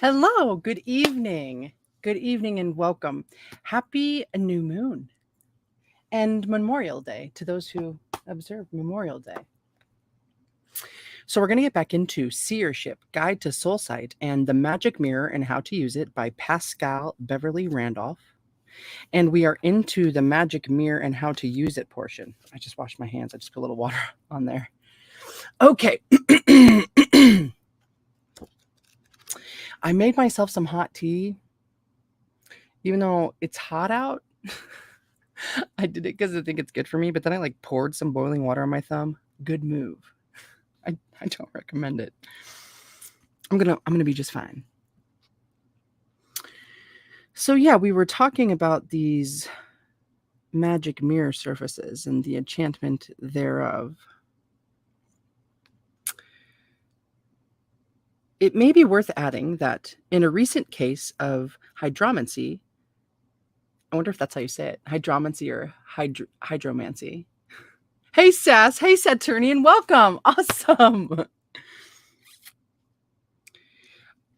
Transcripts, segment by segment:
Hello, good evening. Good evening and welcome. Happy new moon and Memorial Day to those who observe Memorial Day. So, we're going to get back into Seership, Guide to Soul Sight, and the Magic Mirror and How to Use It by Paschal Beverly Randolph. And we are into the Magic Mirror and How to Use It portion. I just washed my hands, I just put a little water on there. Okay. I made myself some hot tea, even though it's hot out. I did it because I think it's good for me, but then I poured some boiling water on my thumb. Good move. I don't recommend it. I'm gonna be just fine. So yeah, we were talking about these magic mirror surfaces and the enchantment thereof. It may be worth adding that in a recent case of hydromancy, I wonder if that's how you say it, hydromancy or hydromancy. Hey, Sass. Hey, Saturnian. Welcome. Awesome.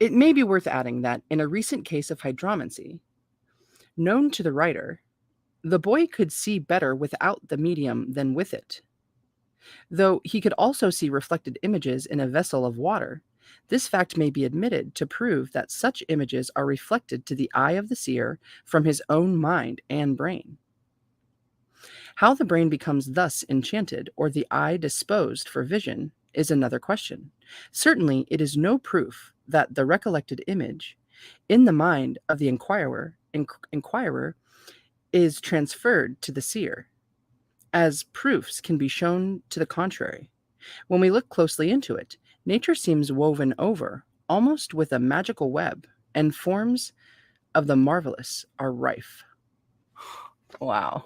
It may be worth adding that in a recent case of hydromancy, known to the writer, the boy could see better without the medium than with it. Though he could also see reflected images in a vessel of water, this fact may be admitted to prove that such images are reflected to the eye of the seer from his own mind and brain. How the brain becomes thus enchanted or the eye disposed for vision is another question. Certainly, it is no proof that the recollected image in the mind of the inquirer is transferred to the seer, as proofs can be shown to the contrary. When we look closely into it, nature seems woven over, almost with a magical web, and forms of the marvelous are rife. Wow.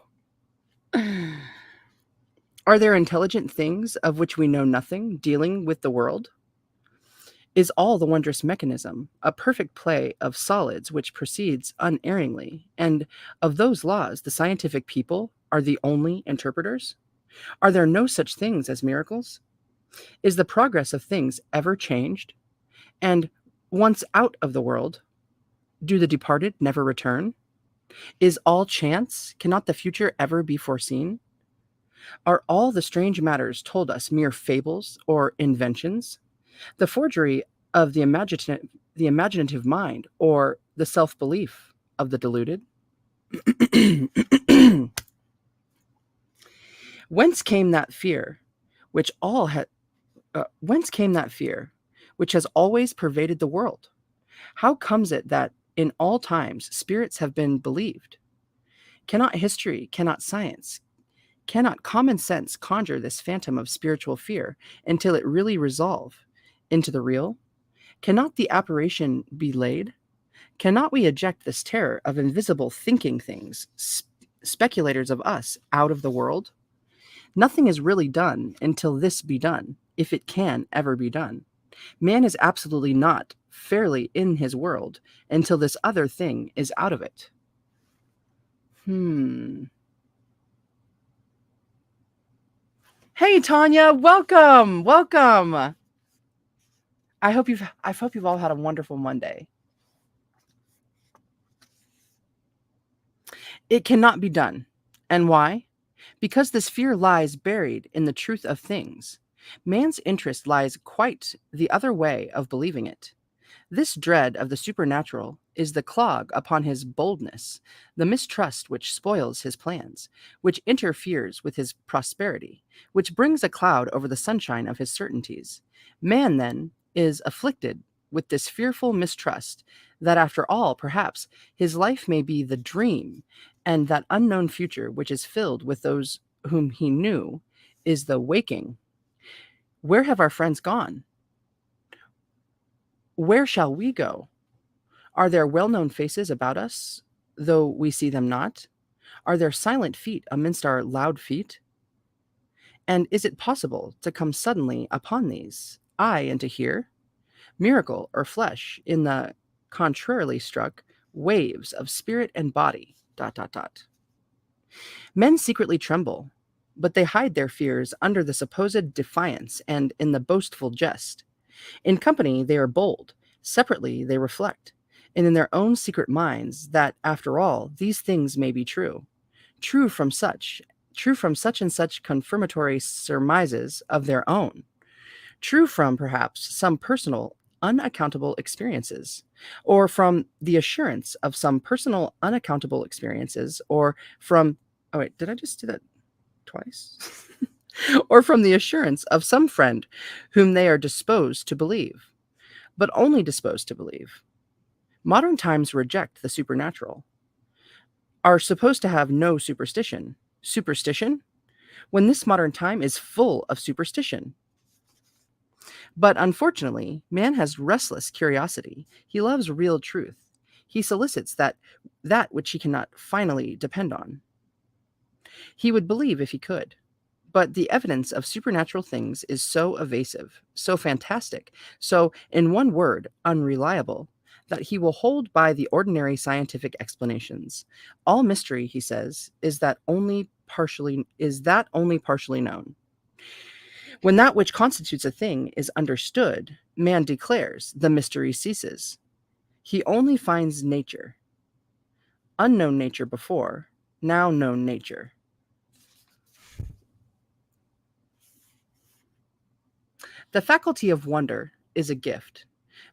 Are there intelligent things of which we know nothing dealing with the world? Is all the wondrous mechanism a perfect play of solids which proceeds unerringly, and of those laws the scientific people are the only interpreters? Are there no such things as miracles? Is the progress of things ever changed? And once out of the world, do the departed never return? Is all chance? Cannot the future ever be foreseen? Are all the strange matters told us mere fables or inventions? The forgery of the imaginative mind, or the self-belief of the deluded? Whence came that fear which has always pervaded the world? How comes it that in all times spirits have been believed? Cannot history, cannot science, cannot common sense conjure this phantom of spiritual fear until it really resolve into the real? Cannot the apparition be laid? Cannot we eject this terror of invisible thinking things, speculators of us, out of the world? Nothing is really done until this be done, if it can ever be done. Man is absolutely not fairly in his world until this other thing is out of it. Hey, Tanya, welcome. I hope you've all had a wonderful Monday. It cannot be done. And why? Because this fear lies buried in the truth of things. Man's interest lies quite the other way of believing it. This dread of the supernatural is the clog upon his boldness, the mistrust which spoils his plans, which interferes with his prosperity, which brings a cloud over the sunshine of his certainties. Man, then, is afflicted with this fearful mistrust that after all, perhaps, his life may be the dream, and that unknown future which is filled with those whom he knew is the waking. Where have our friends gone? Where shall we go? Are there well-known faces about us, though we see them not? Are there silent feet amidst our loud feet? And is it possible to come suddenly upon these, aye, and to hear? Miracle or flesh in the contrarily struck waves of spirit and body, ... Men secretly tremble, but they hide their fears under the supposed defiance and in the boastful jest. In company they are bold, Separately, they reflect, and in their own secret minds, that, after all, these things may be true, true from such, true from such and such confirmatory surmises of their own, true from perhaps some personal, unaccountable experiences, or from the assurance of some personal, unaccountable experiences, or from, oh wait, did I just do that twice? Or from the assurance of some friend whom they are disposed to believe, but only disposed to believe. Modern times reject the supernatural, are supposed to have no superstition. Superstition? When this modern time is full of superstition. But unfortunately, man has restless curiosity. He loves real truth. He solicits that which he cannot finally depend on. He would believe if he could. But the evidence of supernatural things is so evasive, so fantastic, so, in one word, unreliable, that he will hold by the ordinary scientific explanations. All mystery, he says, is that only partially known. When that which constitutes a thing is understood, man declares the mystery ceases. He only finds nature, unknown nature before, now known nature. The faculty of wonder is a gift.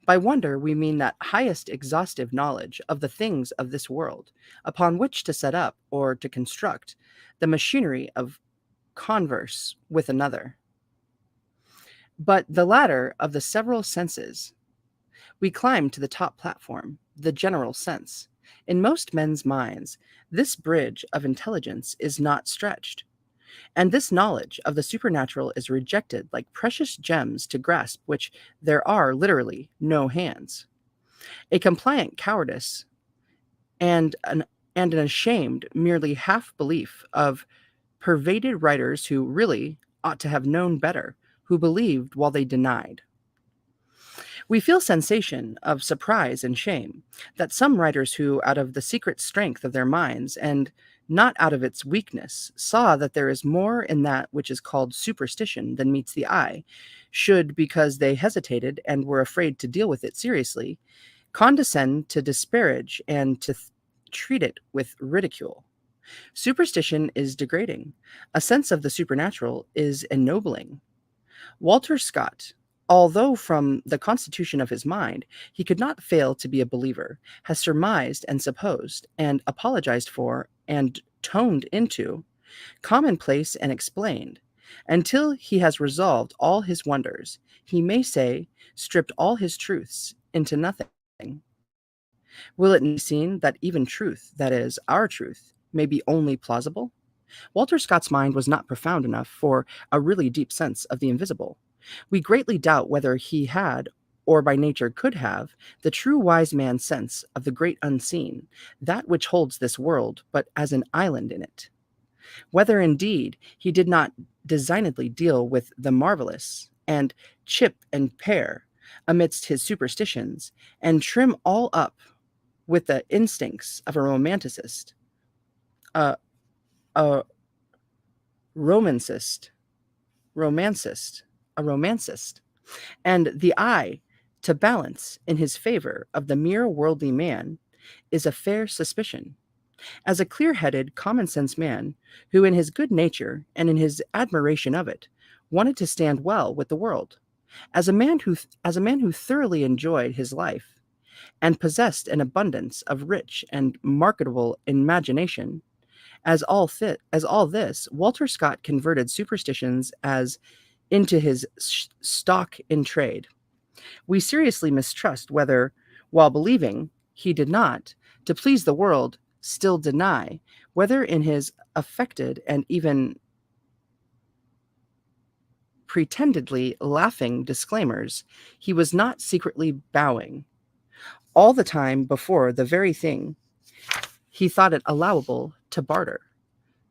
By wonder, we mean that highest exhaustive knowledge of the things of this world, upon which to set up or to construct the machinery of converse with another. But the latter of the several senses, we climb to the top platform, the general sense. In most men's minds, this bridge of intelligence is not stretched, and this knowledge of the supernatural is rejected like precious gems to grasp which there are literally no hands. A compliant cowardice and an ashamed merely half belief of pervaded writers who really ought to have known better, who believed while they denied. We feel sensation of surprise and shame that some writers who, out of the secret strength of their minds and not out of its weakness, saw that there is more in that which is called superstition than meets the eye, should, because they hesitated and were afraid to deal with it seriously, condescend to disparage and to treat it with ridicule. Superstition is degrading. A sense of the supernatural is ennobling. Walter Scott, although from the constitution of his mind he could not fail to be a believer, has surmised and supposed and apologized for and toned into, commonplace and explained, until he has resolved all his wonders, he may say, stripped all his truths into nothing. Will it be seen that even truth, that is, our truth, may be only plausible? Walter Scott's mind was not profound enough for a really deep sense of the invisible. We greatly doubt whether he had, or by nature could have, the true wise man's sense of the great unseen, that which holds this world but as an island in it. Whether, indeed, he did not designedly deal with the marvelous, and chip and pare amidst his superstitions, and trim all up with the instincts of a romanticist, a, a romancist, a romancist, and the eye to balance in his favor of the mere worldly man is a fair suspicion. As a clear-headed, common-sense man, who in his good nature and in his admiration of it, wanted to stand well with the world, as a man who thoroughly enjoyed his life, and possessed an abundance of rich and marketable imagination, as all this, Walter Scott converted superstitions as into his stock in trade. We seriously mistrust whether, while believing, he did not, to please the world, still deny, whether in his affected and even pretendedly laughing disclaimers, he was not secretly bowing, all the time before the very thing he thought it allowable to barter.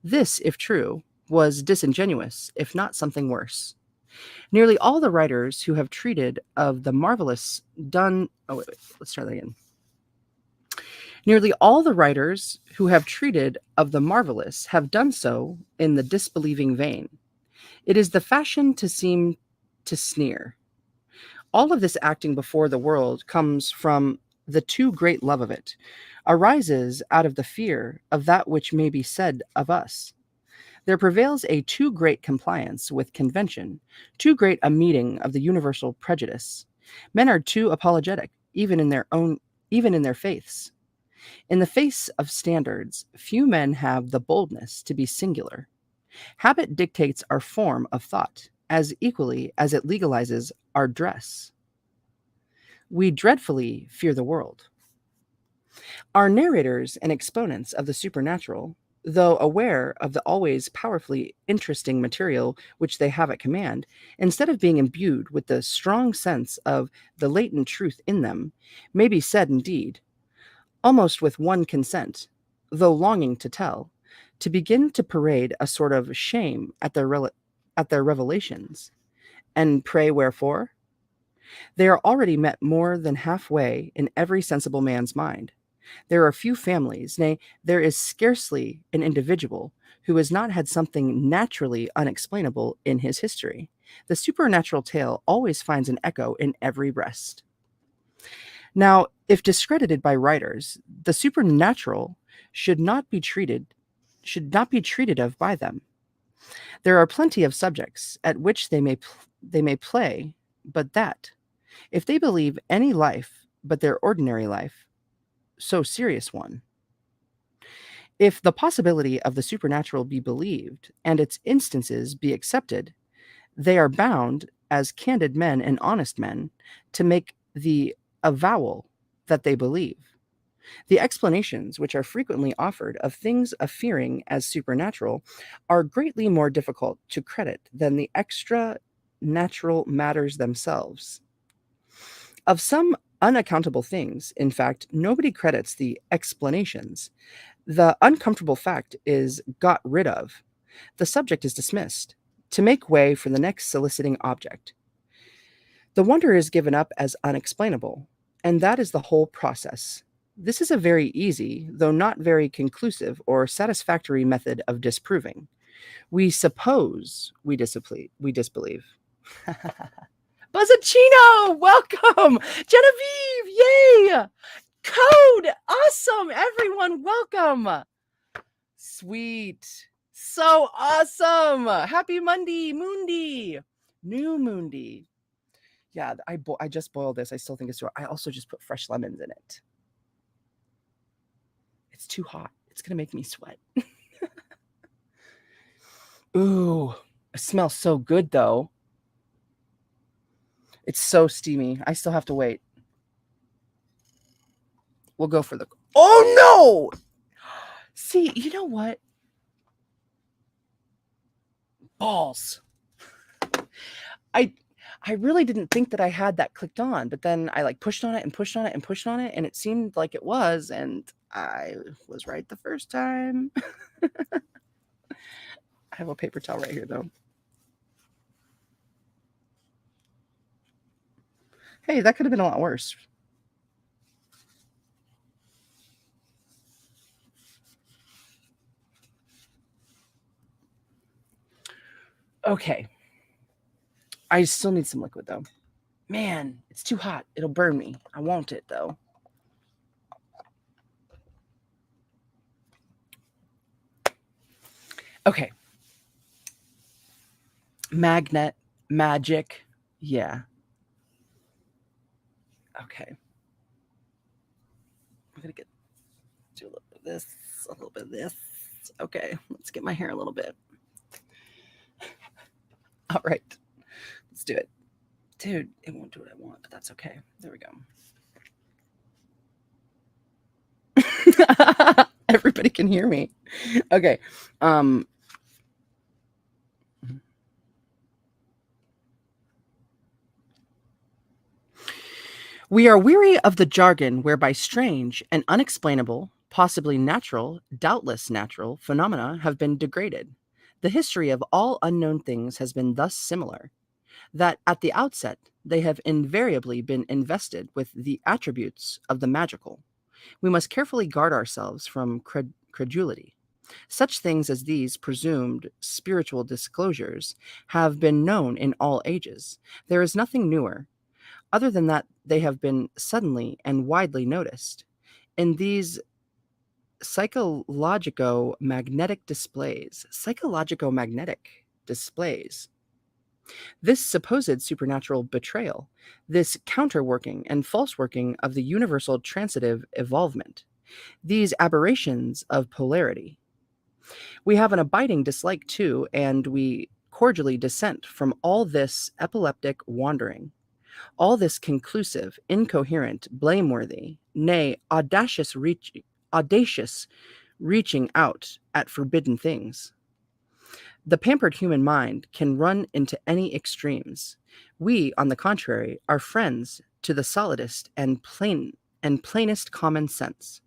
This, if true, was disingenuous, if not something worse. Nearly all the writers who have treated of the marvelous done. Oh, wait, let's start that again. Nearly all the writers who have treated of the marvelous have done so in the disbelieving vein. It is the fashion to seem to sneer. All of this acting before the world comes from the too great love of it, arises out of the fear of that which may be said of us. There prevails a too great compliance with convention, too great a meeting of the universal prejudice. Men are too apologetic, even in their faiths. In the face of standards, few men have the boldness to be singular. Habit dictates our form of thought as equally as it legalizes our dress. We dreadfully fear the world. Our narrators and exponents of the supernatural, though aware of the always powerfully interesting material which they have at command, instead of being imbued with the strong sense of the latent truth in them, may be said indeed, almost with one consent, though longing to tell, to begin to parade a sort of shame at their revelations. And pray wherefore? They are already met more than halfway in every sensible man's mind. There are few families, nay, there is scarcely an individual who has not had something naturally unexplainable in his history. The supernatural tale always finds an echo in every breast. Now, if discredited by writers, the supernatural should not be treated of by them. There are plenty of subjects at which they may play, but that, if they believe any life but their ordinary life, so serious one. If the possibility of the supernatural be believed, and its instances be accepted, they are bound, as candid men and honest men, to make the avowal that they believe. The explanations which are frequently offered of things appearing as supernatural are greatly more difficult to credit than the extra natural matters themselves. Of some unaccountable things, in fact, nobody credits the explanations. The uncomfortable fact is got rid of. The subject is dismissed, to make way for the next soliciting object. The wonder is given up as unexplainable, and that is the whole process. This is a very easy, though not very conclusive or satisfactory method of disproving. We suppose we disbelieve. Buzzacino, welcome! Genevieve, yay! Code, awesome! Everyone, welcome! Sweet, so awesome! Happy Monday, Mundi, new Mundi. Yeah, I just boiled this. I still think it's too. I also just put fresh lemons in it. It's too hot. It's gonna make me sweat. Ooh, it smells so good though. It's so steamy. I still have to wait. We'll go for the. Oh no! See, you know what? Balls. I really didn't think that I had that clicked on, but then I like pushed on it and pushed on it and pushed on it, and it seemed like it was, and I was right the first time. I have a paper towel right here, though. Hey, that could have been a lot worse. Okay. I still need some liquid, though. Man, it's too hot. It'll burn me. I want it, though. Okay. Magic. Yeah. Okay. I'm going to do a little bit of this, a little bit of this. Okay. Let's get my hair a little bit. All right. Let's do it. Dude, it won't do what I want, but that's okay. There we go. Everybody can hear me. Okay. We are weary of the jargon whereby strange and unexplainable, possibly natural, doubtless natural, phenomena have been degraded. The history of all unknown things has been thus similar, that at the outset they have invariably been invested with the attributes of the magical. We must carefully guard ourselves from credulity. Such things as these presumed spiritual disclosures have been known in all ages. There is nothing newer. other than that they have been suddenly and widely noticed. In these psychologico-magnetic displays, this supposed supernatural betrayal, this counterworking and false working of the universal transitive evolvement, these aberrations of polarity. We have an abiding dislike to, and we cordially dissent from all this epileptic wandering, all this conclusive, incoherent, blameworthy, nay, audacious reaching out at forbidden things. The pampered human mind can run into any extremes. We, on the contrary, are friends to the solidest and plainest common sense.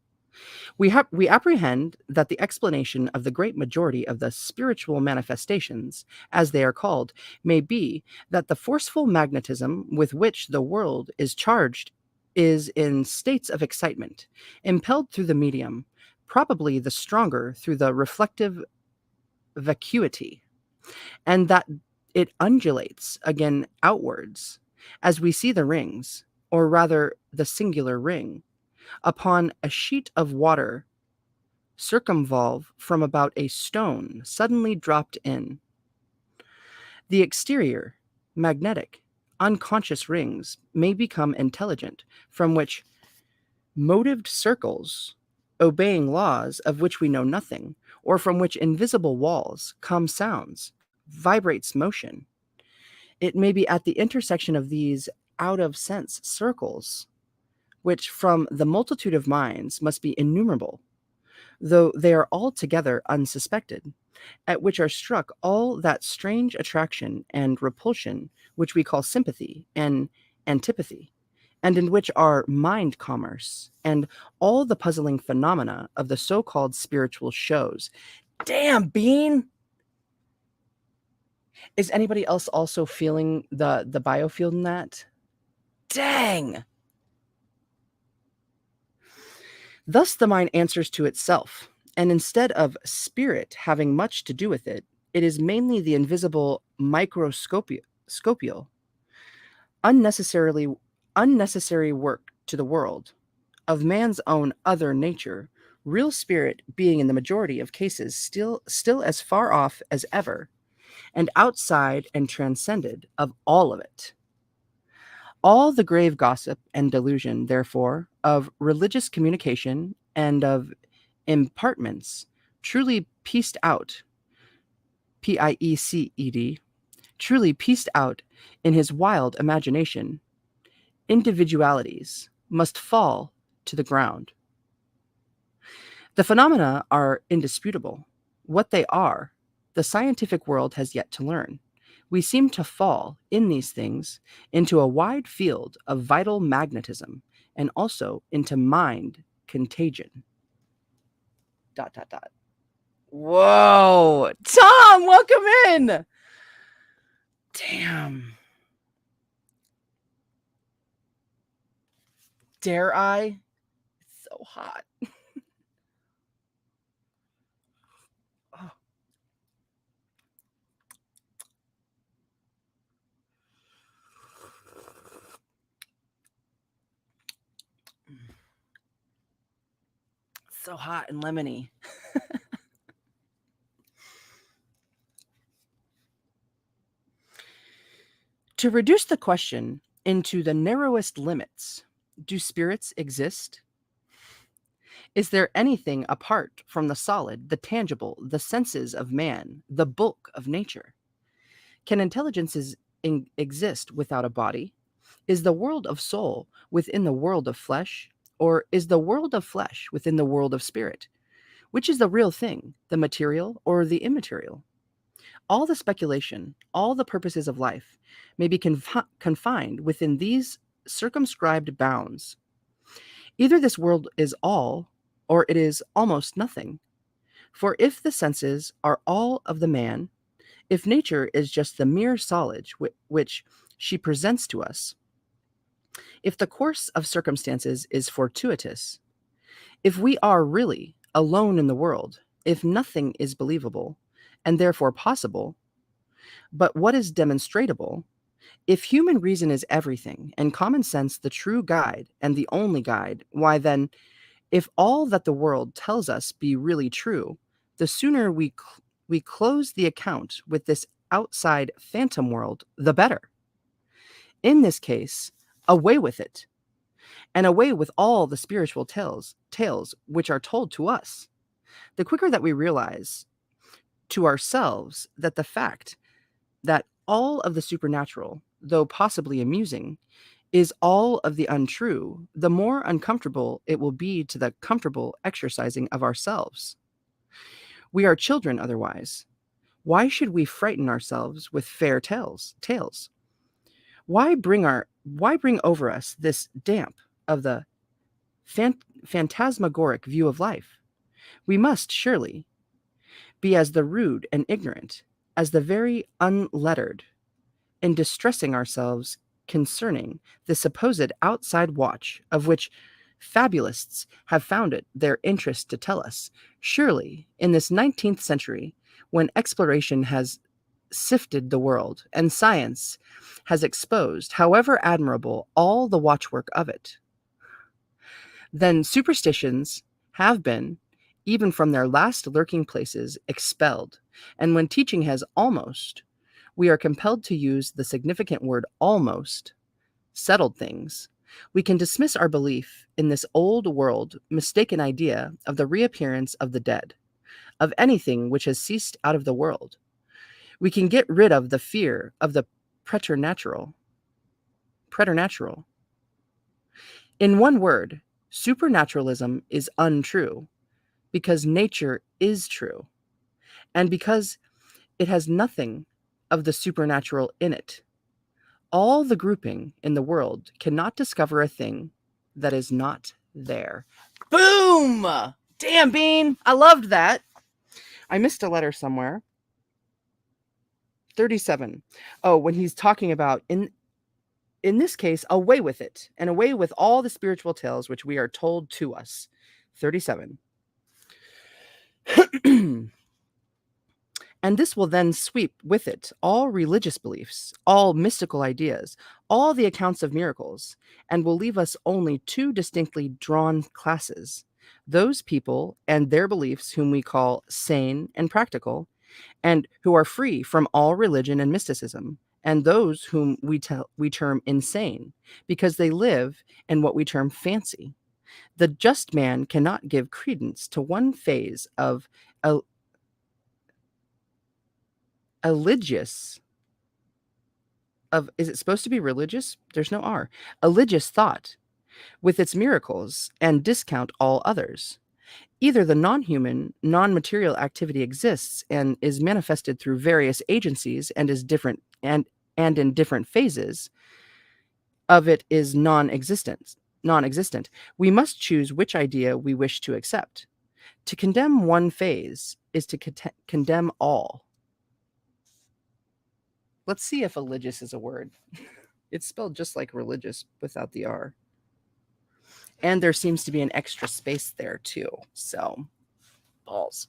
We apprehend that the explanation of the great majority of the spiritual manifestations, as they are called, may be that the forceful magnetism with which the world is charged is in states of excitement, impelled through the medium, probably the stronger through the reflective vacuity, and that it undulates again outwards as we see the rings, or rather the singular ring, upon a sheet of water circumvolve from about a stone suddenly dropped in. The exterior, magnetic, unconscious rings may become intelligent, from which motived circles, obeying laws of which we know nothing, or from which invisible walls come sounds, vibrates motion. It may be at the intersection of these out of sense circles, which from the multitude of minds must be innumerable, though they are altogether unsuspected, at which are struck all that strange attraction and repulsion which we call sympathy and antipathy, and in which are mind commerce and all the puzzling phenomena of the so-called spiritual shows. Damn, Bean! Is anybody else also feeling the biofield in that? Dang! Thus the mind answers to itself, and instead of spirit having much to do with it, it is mainly the invisible microscopial, unnecessary work to the world of man's own other nature, real spirit being in the majority of cases still as far off as ever, and outside and transcended of all of it. All the grave gossip and delusion, therefore, of religious communication and of impartments truly pieced out, pieced, truly pieced out in his wild imagination, individualities must fall to the ground. The phenomena are indisputable. What they are, the scientific world has yet to learn. We seem to fall, in these things, into a wide field of vital magnetism and also into mind contagion. ... Whoa! Tom, welcome in! Damn. Dare I? It's so hot. Oh. So hot and lemony. To reduce the question into the narrowest limits, do spirits exist? Is there anything apart from the solid, the tangible, the senses of man, the bulk of nature? Can intelligences exist without a body? Is the world of soul within the world of flesh? Or is the world of flesh within the world of spirit? Which is the real thing, the material or the immaterial? All the speculation, all the purposes of life may be confined within these circumscribed bounds. Either this world is all, or it is almost nothing. For if the senses are all of the man, if nature is just the mere solid which she presents to us, if the course of circumstances is fortuitous, if we are really alone in the world, if nothing is believable, and therefore possible, but what is demonstrable, If human reason is everything, and common sense the true guide and the only guide, why then, if all that the world tells us be really true, the sooner we close the account with this outside phantom world, the better. In this case, away with it, and away with all the spiritual tales which are told to us. The quicker that we realize to ourselves that the fact that all of the supernatural, though possibly amusing, is all of the untrue, the more uncomfortable it will be to the comfortable exercising of ourselves. We are children otherwise. Why should we frighten ourselves with fair tales? Why bring over us this damp of the phantasmagoric view of life? We must surely be as the rude and ignorant, as the very unlettered, in distressing ourselves concerning the supposed outside watch of which fabulists have found it their interest to tell us. Surely, in this 19th century, when exploration has sifted the world and science has exposed, however admirable, all the watchwork of it, then superstitions have been, even from their last lurking places, expelled, and when teaching has almost, we are compelled to use the significant word almost, settled things, we can dismiss our belief in this old world mistaken idea of the reappearance of the dead, of anything which has ceased out of the world. We can get rid of the fear of the preternatural. Preternatural. In one word, supernaturalism is untrue because nature is true, and because it has nothing of the supernatural in it. All the grouping in the world cannot discover a thing that is not there. Boom! Damn, Bean! I loved that. I missed a letter somewhere. 37. Oh, when he's talking about in this case, away with it, and away with all the spiritual tales which we are told to us. 37. And this will then sweep with it all religious beliefs, all mystical ideas, all the accounts of miracles, and will leave us only two distinctly drawn classes: those people and their beliefs whom we call sane and practical, and who are free from all religion and mysticism, and those whom we term insane, because they live in what we term fancy. The just man cannot give credence to one phase of a religious of is it supposed to be religious? There's no R. Religious thought with its miracles and discount all others. Either the non-human, non-material activity exists and is manifested through various agencies and is different and in different phases of it is non-existent. We must choose which idea we wish to accept. To condemn one phase is to condemn all. Let's see if religious is a word. It's spelled just like religious without the R. And there seems to be an extra space there too. So, balls.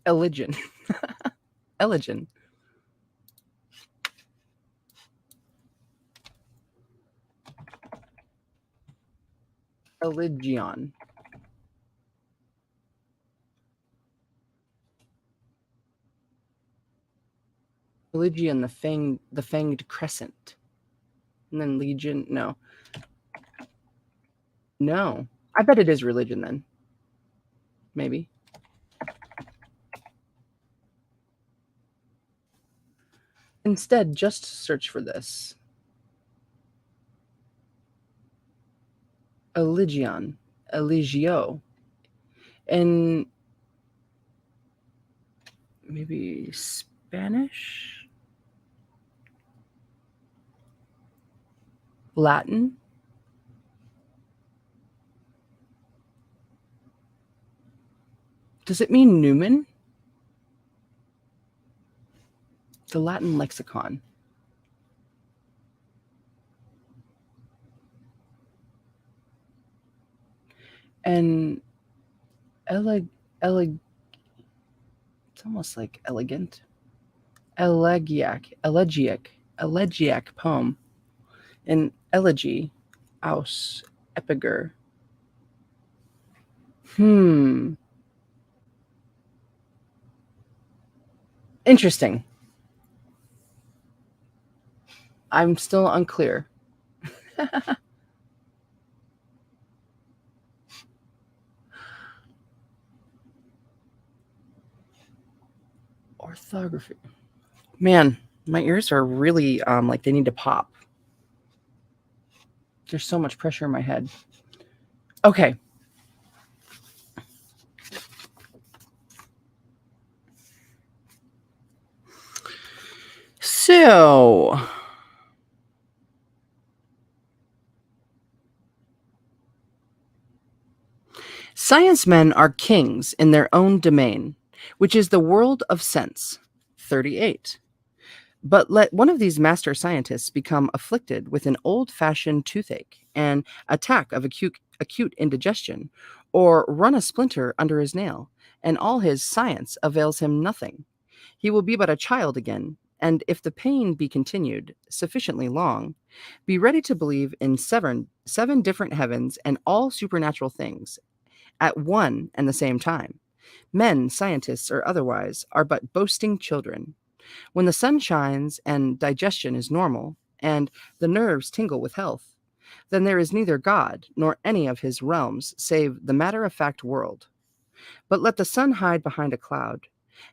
Eligion. Eligion. Eligion. Religion, the fanged crescent. And then legion, no. No. I bet it is religion then. Maybe. Instead, just search for this. Eligion. Eligio. And maybe Spanish? Latin? Does it mean Newman? The Latin lexicon. And almost like elegant. Elegiac poem. An elegy, aus, epiger. Hmm. Interesting. I'm still unclear. Orthography. Man, my ears are really like they need to pop. There's so much pressure in my head. Okay. So, science men are kings in their own domain, which is the world of sense. 38. But let one of these master scientists become afflicted with an old fashioned toothache, an attack of acute indigestion, or run a splinter under his nail, and all his science avails him nothing. He will be but a child again, and if the pain be continued sufficiently long, be ready to believe in seven different heavens and all supernatural things at one and the same time. Men, scientists or otherwise, are but boasting children. When the sun shines and digestion is normal, and the nerves tingle with health, then there is neither God nor any of his realms save the matter of fact world. But let the sun hide behind a cloud,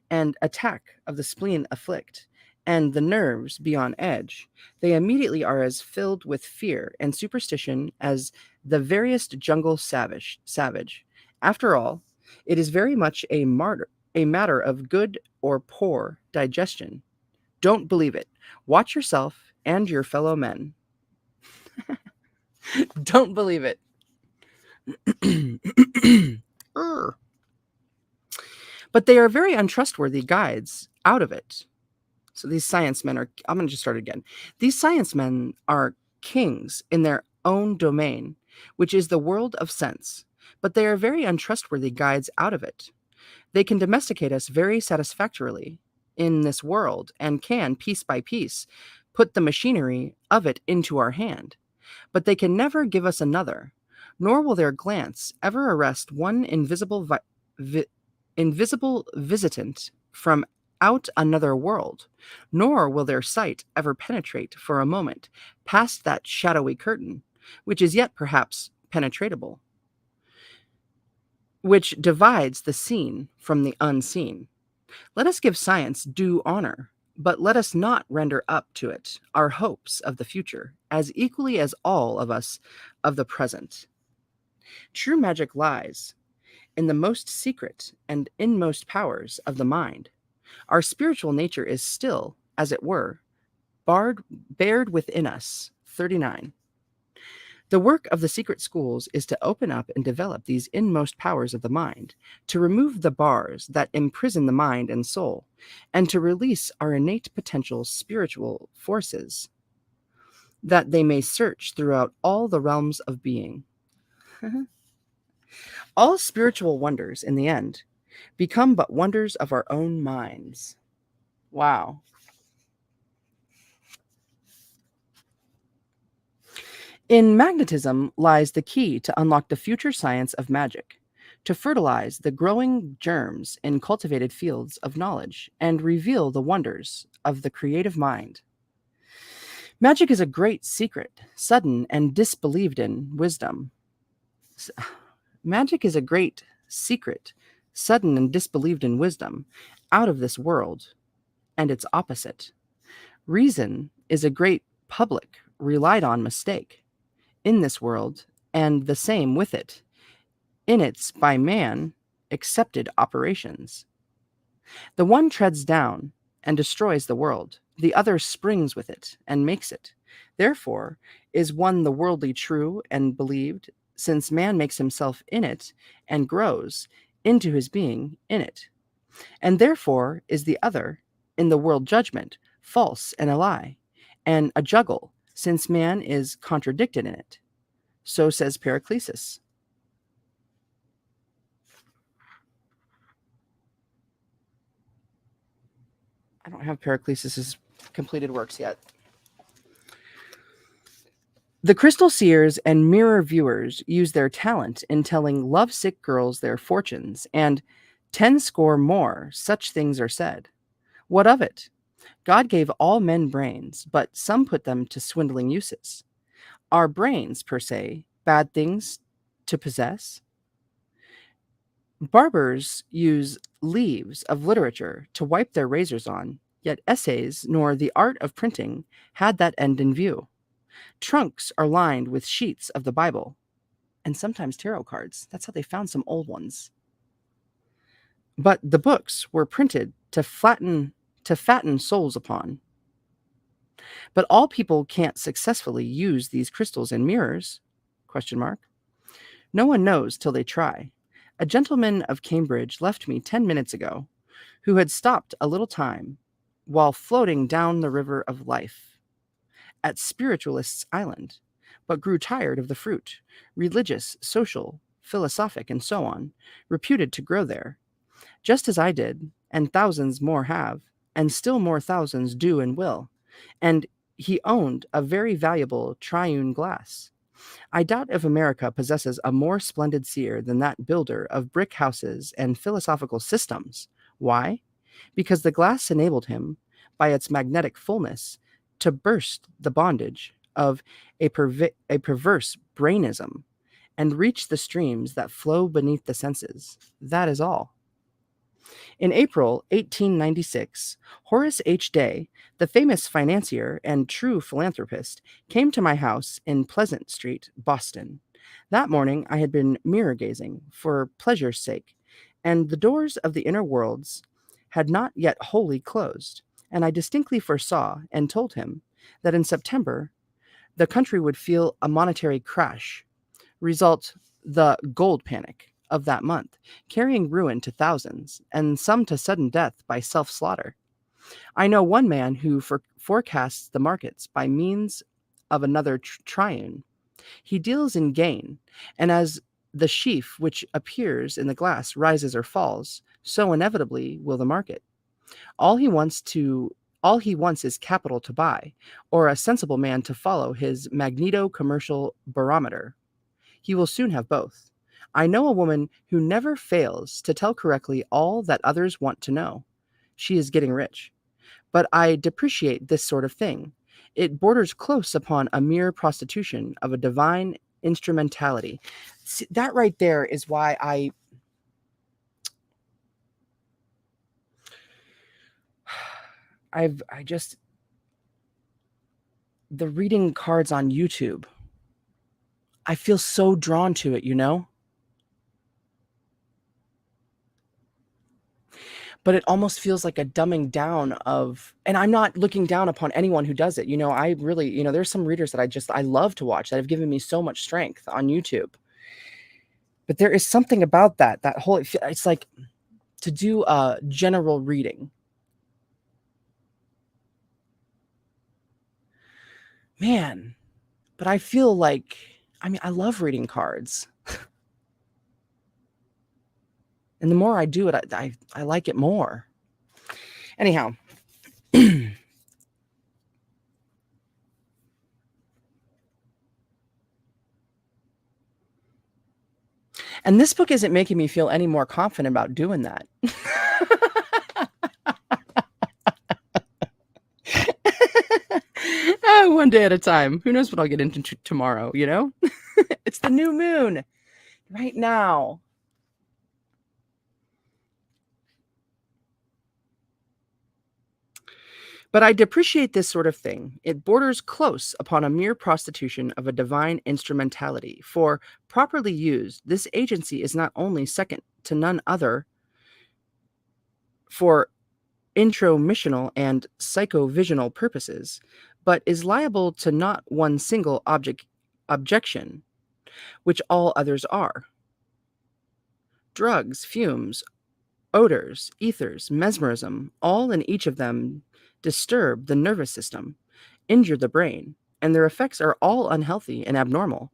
and attack of the spleen afflict, and the nerves be on edge, they immediately are as filled with fear and superstition as the veriest jungle savage. After all, it is very much a matter of good or poor digestion. Don't believe it. Watch yourself and your fellow men. Don't believe it. But they are very untrustworthy guides out of it. So these science men are, I'm going to just start again. These science men are kings in their own domain, which is the world of sense, but they are very untrustworthy guides out of it. They can domesticate us very satisfactorily in this world and can, piece by piece, put the machinery of it into our hand. But they can never give us another, nor will their glance ever arrest one invisible visitant from out another world, nor will their sight ever penetrate for a moment past that shadowy curtain, which is yet perhaps penetratable, which divides the seen from the unseen. Let us give science due honor, but let us not render up to it our hopes of the future as equally as all of us of the present. True magic lies in the most secret and inmost powers of the mind. Our spiritual nature is still, as it were, bared within us. 39. The work of the secret schools is to open up and develop these inmost powers of the mind, to remove the bars that imprison the mind and soul, and to release our innate potential spiritual forces, that they may search throughout all the realms of being. All spiritual wonders, in the end, become but wonders of our own minds. Wow. In magnetism lies the key to unlock the future science of magic, to fertilize the growing germs in cultivated fields of knowledge, and reveal the wonders of the creative mind. Magic is a great secret, sudden and disbelieved in wisdom. Magic is a great secret, sudden and disbelieved in wisdom, out of this world, and its opposite. Reason is a great public, relied on mistake in this world, and the same with it, in its by man accepted operations. The one treads down and destroys the world, the other springs with it and makes it. Therefore, is one the worldly true and believed, since man makes himself in it and grows into his being in it. And therefore is the other, in the world judgment, false and a lie, and a juggle, since man is contradicted in it. So says Paracelsus. I don't have Pericles' completed works yet. The crystal seers and mirror viewers use their talent in telling lovesick girls their fortunes, and 10 score more such things are said. What of it? God gave all men brains, but some put them to swindling uses. Are brains, per se, bad things to possess? Barbers use leaves of literature to wipe their razors on, yet essays nor the art of printing had that end in view. Trunks are lined with sheets of the Bible, and sometimes tarot cards. That's how they found some old ones. But the books were printed to fatten souls upon. But all people can't successfully use these crystals and mirrors? Question mark. No one knows till they try. A gentleman of Cambridge left me 10 minutes ago, who had stopped a little time while floating down the river of life at Spiritualists' Island, but grew tired of the fruit, religious, social, philosophic, and so on, reputed to grow there, just as I did, and thousands more have, and still more thousands do and will. And he owned a very valuable triune glass. I doubt if America possesses a more splendid seer than that builder of brick houses and philosophical systems. Why? Because the glass enabled him, by its magnetic fullness, to burst the bondage of a perverse brainism and reach the streams that flow beneath the senses. That is all. In April 1896, Horace H. Day, the famous financier and true philanthropist, came to my house in Pleasant Street, Boston. That morning I had been mirror gazing for pleasure's sake, and the doors of the inner worlds had not yet wholly closed, and I distinctly foresaw and told him that in September the country would feel a monetary crash, result the gold panic of that month, carrying ruin to thousands, and some to sudden death by self-slaughter. I know one man who forecasts the markets by means of another triune. He deals in gain, and as the sheaf which appears in the glass rises or falls, so inevitably will the market. All he wants is capital to buy, or a sensible man to follow his magneto-commercial barometer. He will soon have both. I know a woman who never fails to tell correctly all that others want to know. She is getting rich. But I depreciate this sort of thing. It borders close upon a mere prostitution of a divine instrumentality. See, that right there is why I just, the reading cards on YouTube, I feel so drawn to it, you know? But it almost feels like a dumbing down of, and I'm not looking down upon anyone who does it. I really, there's some readers that I love to watch that have given me so much strength on YouTube. But there is something about that whole, it's like to do a general reading. Man, but I feel like, I love reading cards. And the more I do it, I like it more. Anyhow. And this book isn't making me feel any more confident about doing that. One day at a time. Who knows what I'll get into tomorrow, It's the new moon right now. But I depreciate this sort of thing. It borders close upon a mere prostitution of a divine instrumentality. For, properly used, this agency is not only second to none other for intromissional and psychovisional purposes, but is liable to not one single objection, which all others are. Drugs, fumes, odors, ethers, mesmerism, all in each of them disturb the nervous system, injure the brain, and their effects are all unhealthy and abnormal.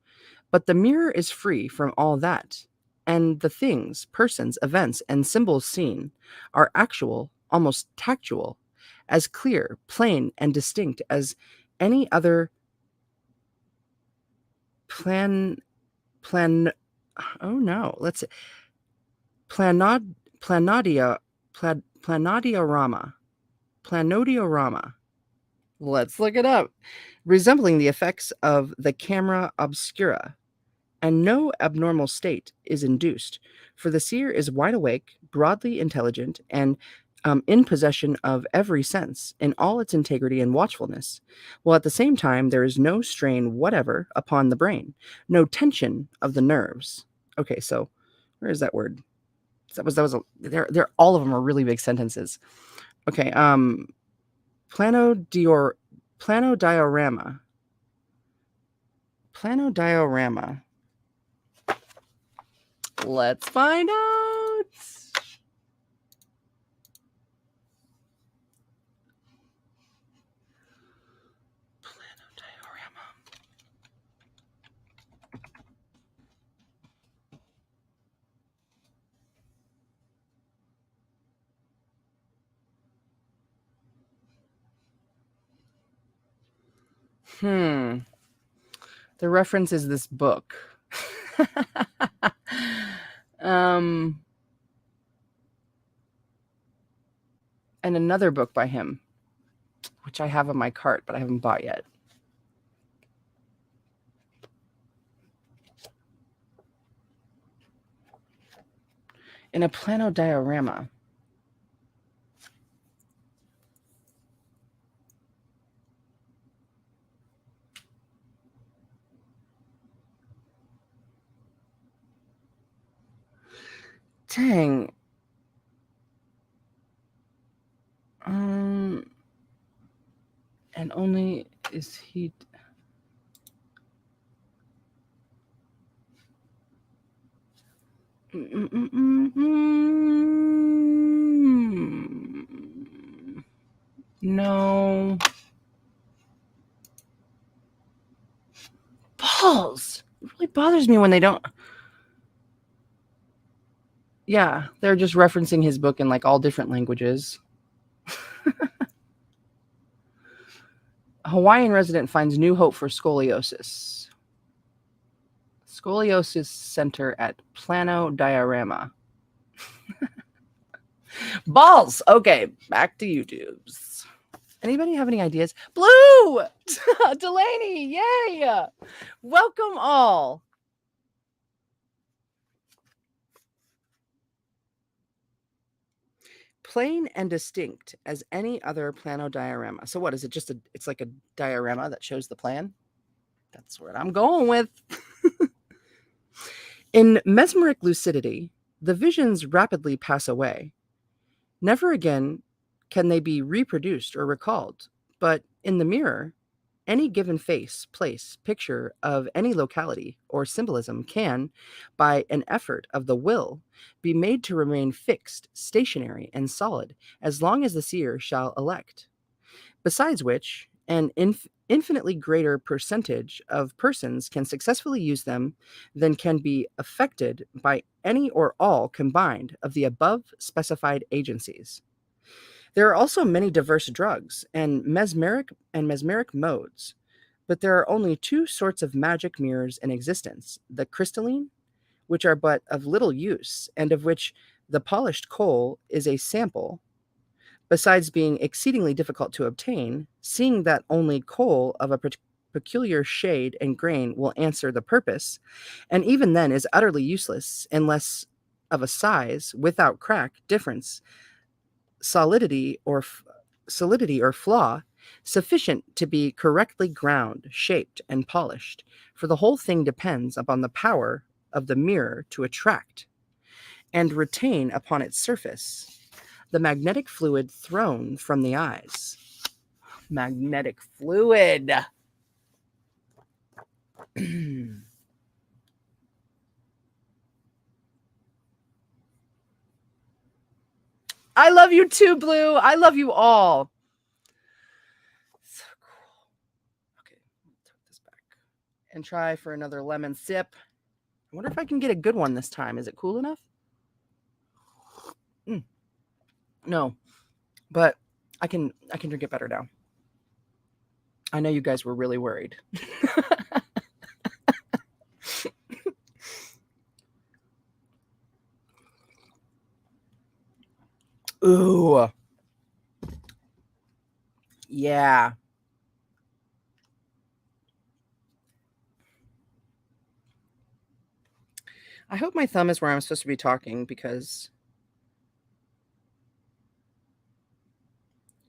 But the mirror is free from all that, and the things, persons, events, and symbols seen are actual, almost tactual, as clear, plain, and distinct as any other plan plan oh no, let's see. Planod planodia planodiorama. Planodiorama. Let's look it up. Resembling the effects of the camera obscura, and no abnormal state is induced, for the seer is wide awake, broadly intelligent, and in possession of every sense in all its integrity and watchfulness, while at the same time there is no strain whatever upon the brain, no tension of the nerves. Okay, so where is that word? There. All of them are really big sentences. Okay, planodior planodiorama. Planodiorama. Let's find out. Planodiorama. The reference is this book. And another book by him, which I have in my cart, but I haven't bought yet. In a planodiorama. Dang. And only is he. No. Balls. It really bothers me when they don't. Yeah, they're just referencing his book in like all different languages. A Hawaiian resident finds new hope for scoliosis. Scoliosis Center at Planodiorama. Balls. Okay, back to YouTube's. Anybody have any ideas? Blue! Delaney, yay! Welcome all. Plain and distinct as any other planodiorama. So what is it? It's like a diorama that shows the plan? That's what I'm going with. In mesmeric lucidity, the visions rapidly pass away. Never again can they be reproduced or recalled, but in the mirror, any given face, place, picture of any locality or symbolism can, by an effort of the will, be made to remain fixed, stationary, and solid as long as the seer shall elect. Besides which, an infinitely greater percentage of persons can successfully use them than can be affected by any or all combined of the above specified agencies. There are also many diverse drugs and mesmeric modes, but there are only two sorts of magic mirrors in existence: the crystalline, which are but of little use, and of which the polished coal is a sample, besides being exceedingly difficult to obtain, seeing that only coal of a peculiar shade and grain will answer the purpose, and even then is utterly useless unless of a size, without crack, difference, solidity or flaw sufficient to be correctly ground, shaped, and polished, for the whole thing depends upon the power of the mirror to attract and retain upon its surface the magnetic fluid thrown from the eyes. Magnetic fluid. I love you too, Blue. I love you all. So cool. Okay, take this back and try for another lemon sip. I wonder if I can get a good one this time. Is it cool enough? No, but I can drink it better now. I know you guys were really worried. Ooh. Yeah. I hope my thumb is where I'm supposed to be talking because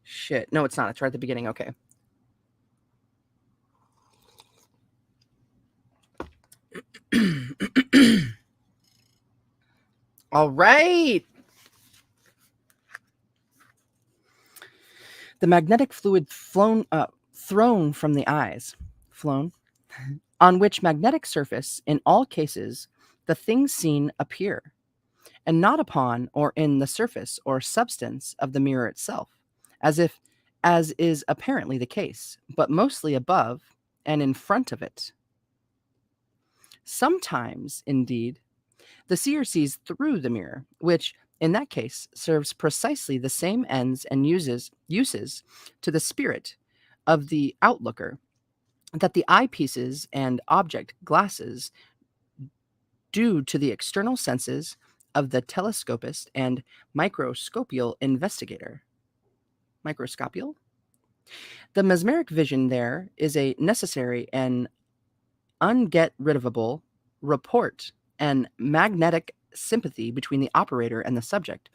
shit. No, it's not. It's right at the beginning. Okay. All right. The magnetic fluid thrown from the eyes, flown, on which magnetic surface, in all cases, the things seen appear, and not upon or in the surface or substance of the mirror itself, as is apparently the case, but mostly above and in front of it. Sometimes, indeed, the seer sees through the mirror, which, in that case, serves precisely the same ends and uses to the spirit of the outlooker that the eyepieces and object glasses do to the external senses of the telescopist and microscopial investigator. Microscopial? The mesmeric vision there is a necessary and unget-rid-ofable report and magnetic sympathy between the operator and the subject,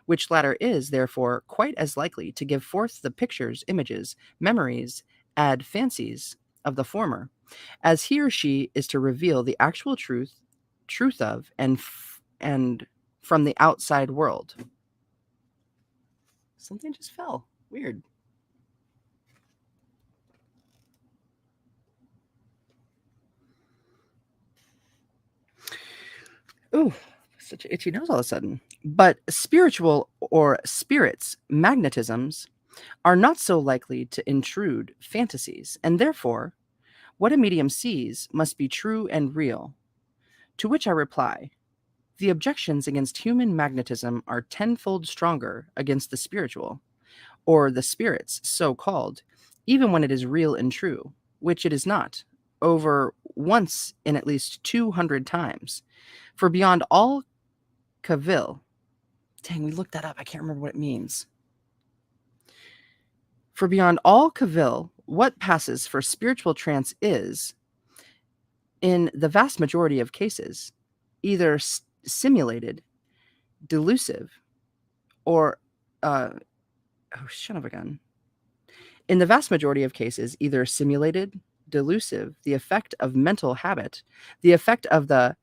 which latter is, therefore, quite as likely to give forth the pictures, images, memories, and fancies of the former, as he or she is to reveal the actual truth of, and from the outside world. Something just fell. Weird. Ooh, such an itchy nose all of a sudden. But spiritual or spirits magnetisms are not so likely to intrude fantasies, and therefore, what a medium sees must be true and real. To which I reply, the objections against human magnetism are tenfold stronger against the spiritual, or the spirits so called, even when it is real and true, which it is not, over once in at least 200 times. For beyond all cavil, dang, we looked that up. I can't remember what it means. For beyond all cavil, what passes for spiritual trance is, in the vast majority of cases, either simulated, delusive, or son of a gun. In the vast majority of cases, either simulated, delusive, the effect of mental habit, the effect of the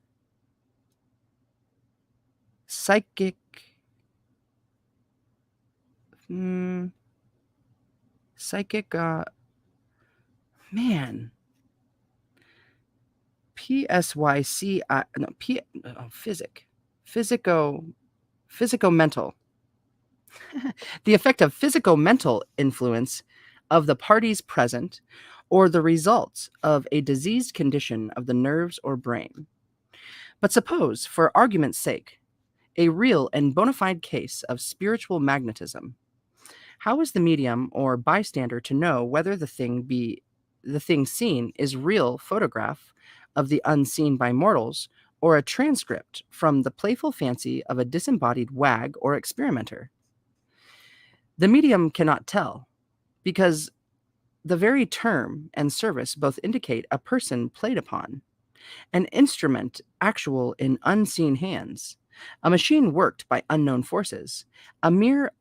psychic psychic man psyc no p physico mental the effect of physico-mental influence of the parties present, or the results of a diseased condition of the nerves or brain. But suppose, for argument's sake, a real and bona fide case of spiritual magnetism. How is the medium or bystander to know whether the thing seen is real photograph of the unseen by mortals, or a transcript from the playful fancy of a disembodied wag or experimenter? The medium cannot tell, because the very term and service both indicate a person played upon, an instrument actual in unseen hands, a machine worked by unknown forces, a mere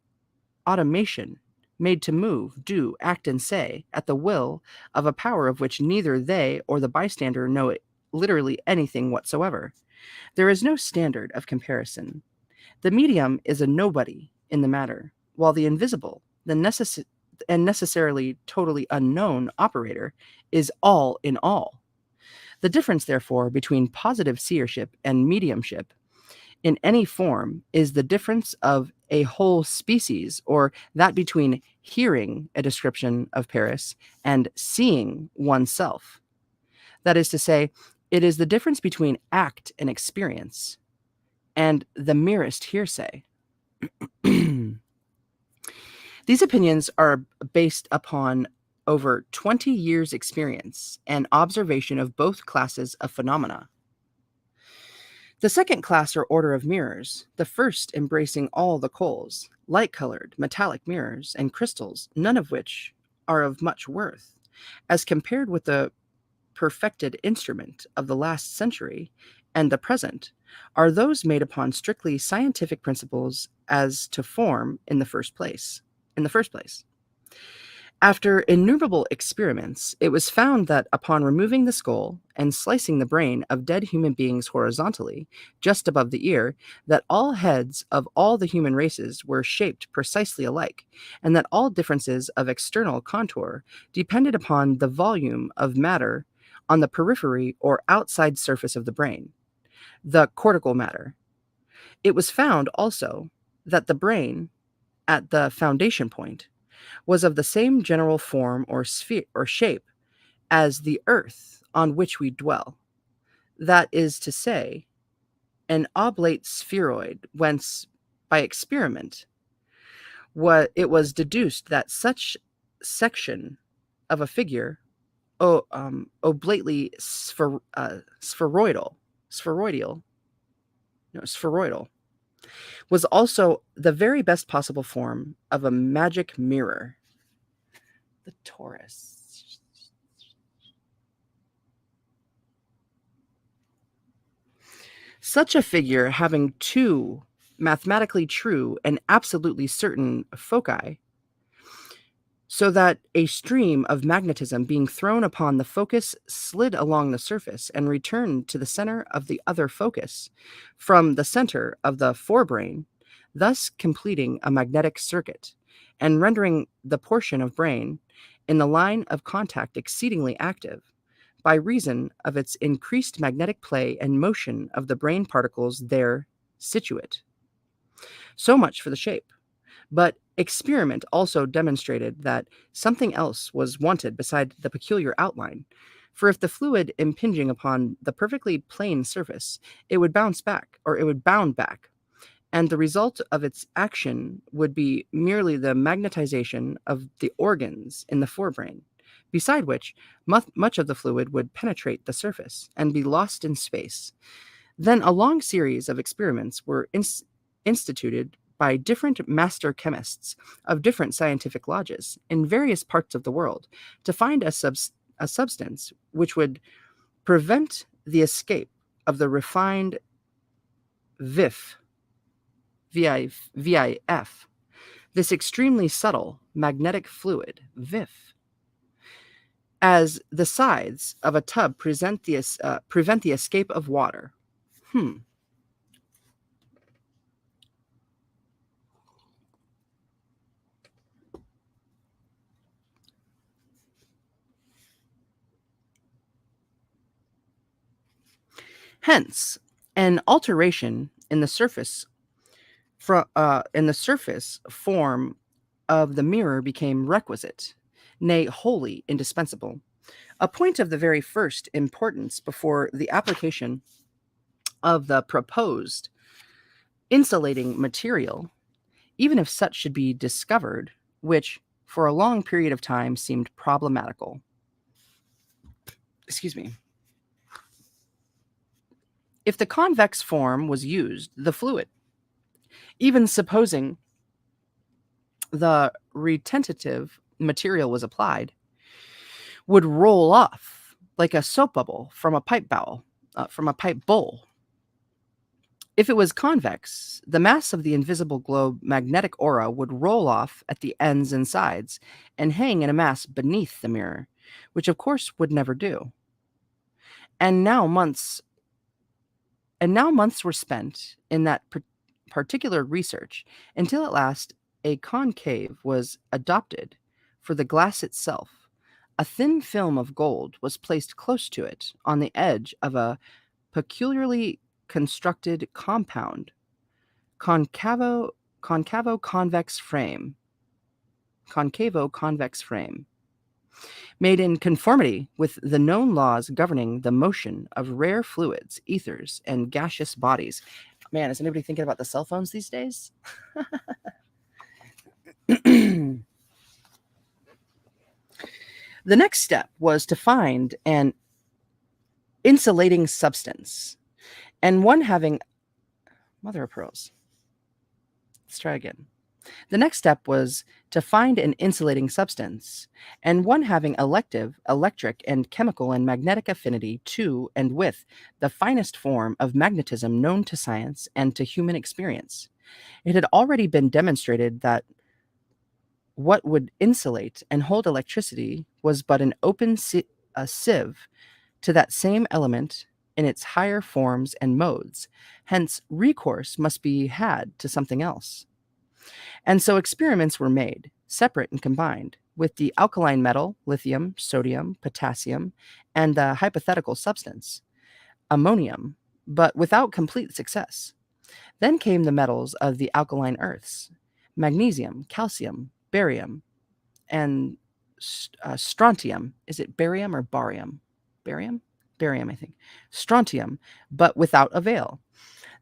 automation made to move, do, act, and say at the will of a power of which neither they or the bystander know literally anything whatsoever. There is no standard of comparison. The medium is a nobody in the matter, while the invisible, the necessarily totally unknown operator is all in all. The difference, therefore, between positive seership and mediumship in any form is the difference of a whole species, or that between hearing a description of Paris and seeing oneself. That is to say, it is the difference between act and experience, and the merest hearsay. These opinions are based upon over 20 years' experience and observation of both classes of phenomena. The second class or order of mirrors, the first embracing all the coals, light-colored, metallic mirrors, and crystals, none of which are of much worth, as compared with the perfected instrument of the last century and the present, are those made upon strictly scientific principles as to form in the first place. After innumerable experiments, it was found that upon removing the skull and slicing the brain of dead human beings horizontally, just above the ear, that all heads of all the human races were shaped precisely alike, and that all differences of external contour depended upon the volume of matter on the periphery or outside surface of the brain, the cortical matter. It was found also that the brain, at the foundation point, was of the same general form or sphere or shape as the earth on which we dwell. That is to say, an oblate spheroid, whence, by experiment, it was deduced that such section of a figure, oblately spheroidal, was also the very best possible form of a magic mirror. The torus. Such a figure having two mathematically true and absolutely certain foci, so that a stream of magnetism being thrown upon the focus slid along the surface and returned to the center of the other focus from the center of the forebrain, thus completing a magnetic circuit and rendering the portion of brain in the line of contact exceedingly active by reason of its increased magnetic play and motion of the brain particles there situate. So much for the shape. But experiment also demonstrated that something else was wanted beside the peculiar outline. For if the fluid impinging upon the perfectly plane surface, it would bound back, and the result of its action would be merely the magnetization of the organs in the forebrain, beside which much of the fluid would penetrate the surface and be lost in space. Then a long series of experiments were instituted by different master chemists of different scientific lodges in various parts of the world to find a substance which would prevent the escape of the refined VIF, this extremely subtle magnetic fluid, VIF, as the sides of a tub prevent the escape of water. Hence, an alteration in the surface form of the mirror became requisite, nay, wholly indispensable, a point of the very first importance before the application of the proposed insulating material, even if such should be discovered, which for a long period of time seemed problematical. Excuse me. If the convex form was used, the fluid, even supposing the retentive material was applied, would roll off like a soap bubble from a pipe bowl. If it was convex, the mass of the invisible globe magnetic aura would roll off at the ends and sides and hang in a mass beneath the mirror, which of course would never do. And now months were spent in that particular research until at last a concave was adopted for the glass itself. A thin film of gold was placed close to it on the edge of a peculiarly constructed concavo convex frame, made in conformity with the known laws governing the motion of rare fluids, ethers, and gaseous bodies. Man, is anybody thinking about the cell phones these days? The next step was to find an insulating substance, and one having mother of pearls. Let's try again. The next step was to find an insulating substance, and one having electric, and chemical and magnetic affinity to and with the finest form of magnetism known to science and to human experience. It had already been demonstrated that what would insulate and hold electricity was but an open a sieve to that same element in its higher forms and modes. Hence, recourse must be had to something else. And so experiments were made, separate and combined, with the alkaline metal, lithium, sodium, potassium, and the hypothetical substance, ammonium, but without complete success. Then came the metals of the alkaline earths, magnesium, calcium, barium, and strontium. Is it barium or barium? Barium? Barium, I think. Strontium, but without avail.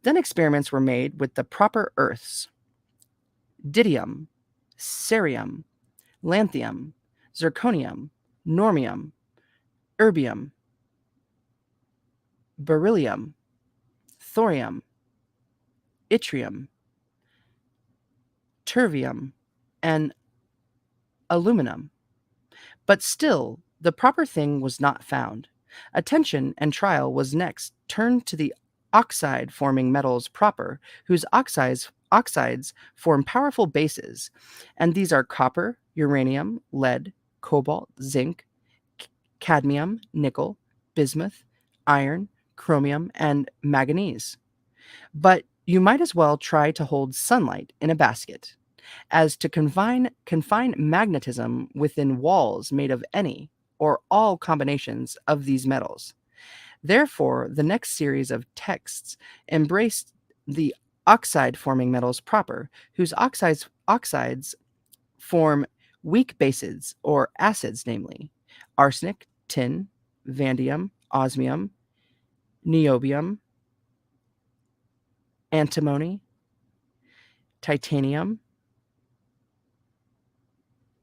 Then experiments were made with the proper earths, didymium, cerium, lanthanum, zirconium, normium, erbium, beryllium, thorium, yttrium, terbium, and aluminum. But still, the proper thing was not found. Attention and trial was next turned to the oxide forming metals proper, whose oxides form powerful bases, and these are copper, uranium, lead, cobalt, zinc, cadmium, nickel, bismuth, iron, chromium, and manganese. But you might as well try to hold sunlight in a basket as to confine magnetism within walls made of any or all combinations of these metals. Therefore, the next series of texts embraced the oxide forming metals proper, whose oxides form weak bases or acids, namely arsenic, tin, vanadium, osmium, niobium, antimony, titanium,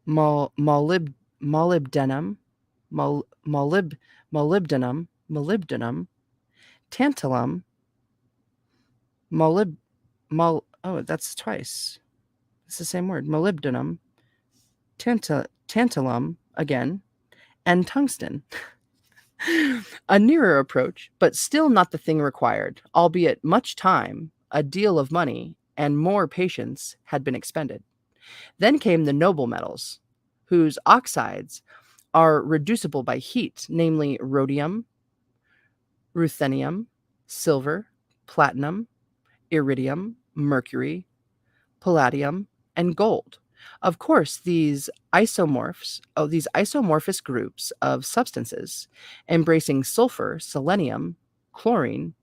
molybdenum, molybdenum, tantalum, oh, that's twice. It's the same word. Molybdenum, tantalum again, and tungsten. A nearer approach, but still not the thing required, albeit much time, a deal of money, and more patience had been expended. Then came the noble metals, whose oxides are reducible by heat, namely rhodium, ruthenium, silver, platinum, iridium, mercury, palladium, and gold. Of course, these isomorphous groups of substances, embracing sulfur, selenium, chlorine,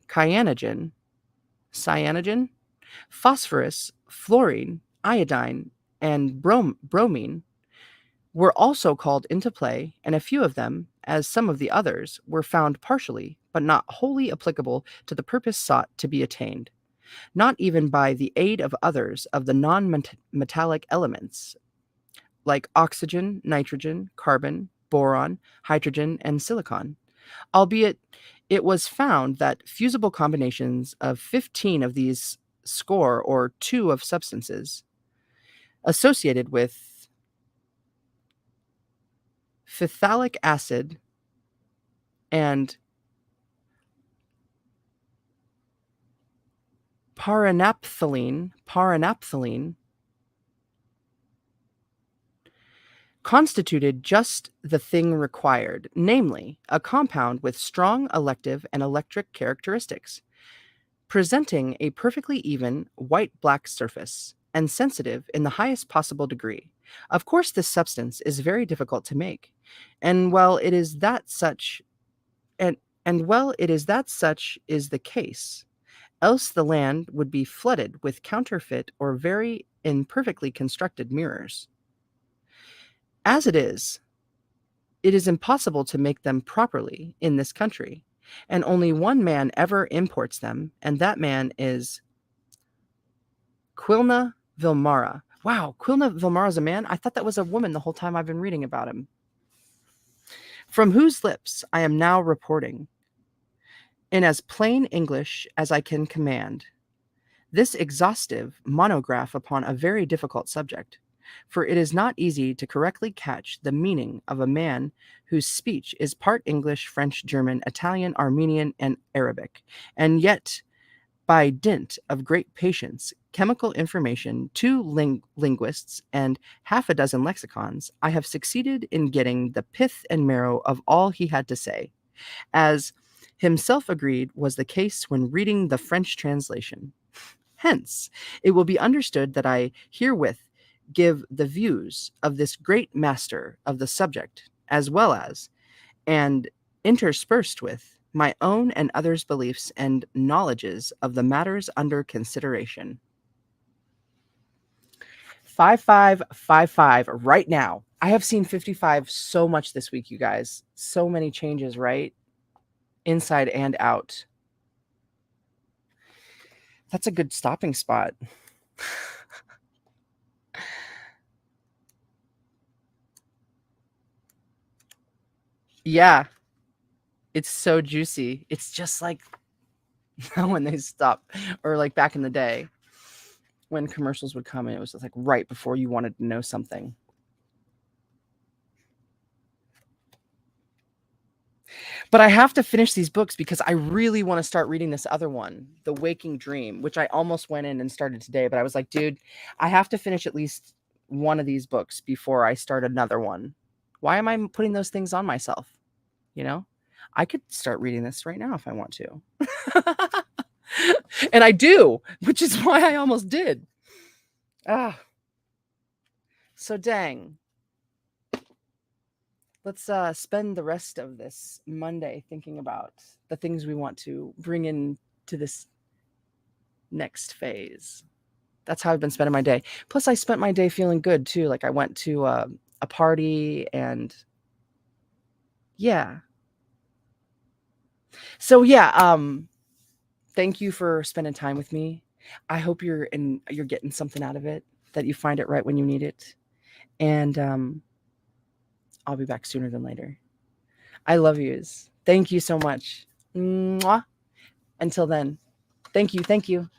cyanogen, phosphorus, fluorine, iodine, and bromine, were also called into play, and a few of them, as some of the others, were found partially, but not wholly applicable to the purpose sought to be attained, not even by the aid of others of the non-metallic elements, like oxygen, nitrogen, carbon, boron, hydrogen, and silicon, albeit it was found that fusible combinations of 15 of these score or two of substances associated with phthalic acid and paranaphthalene constituted just the thing required, namely, a compound with strong elective and electric characteristics, presenting a perfectly even white-black surface, and sensitive in the highest possible degree. Of course, this substance is very difficult to make, and well, it is that such is the case. Else the land would be flooded with counterfeit or very imperfectly constructed mirrors. As it is impossible to make them properly in this country, and only one man ever imports them, and that man is Quilna Vilmara. Wow, Quilna Vilmara's a man? I thought that was a woman the whole time I've been reading about him. From whose lips I am now reporting, in as plain English as I can command, this exhaustive monograph upon a very difficult subject, for it is not easy to correctly catch the meaning of a man whose speech is part English, French, German, Italian, Armenian, and Arabic, and yet by dint of great patience, chemical information, two linguists, and half a dozen lexicons, I have succeeded in getting the pith and marrow of all he had to say, as himself agreed was the case when reading the French translation. Hence, it will be understood that I herewith give the views of this great master of the subject, as well as, and interspersed with, my own and others' beliefs and knowledges of the matters under consideration. 5555 right now. I have seen 55 so much this week, you guys. So many changes, right? Inside and out. That's a good stopping spot. Yeah, it's so juicy. It's just like when they stop, or like back in the day when commercials would come and it was just like right before you wanted to know something. But I have to finish these books because I really want to start reading this other one, The Waking Dream, which I almost went in and started today. But I was like, dude, I have to finish at least one of these books before I start another one. Why am I putting those things on myself? You know, I could start reading this right now if I want to. And I do, which is why I almost did. Ah, so dang. Let's spend the rest of this Monday thinking about the things we want to bring in to this next phase. That's how I've been spending my day. Plus, I spent my day feeling good too. Like I went to a party and yeah. So yeah, thank you for spending time with me. I hope you're getting something out of it, that you find it right when you need it. And I'll be back sooner than later. I love yous. Thank you so much. Mwah. Until then, thank you. Thank you.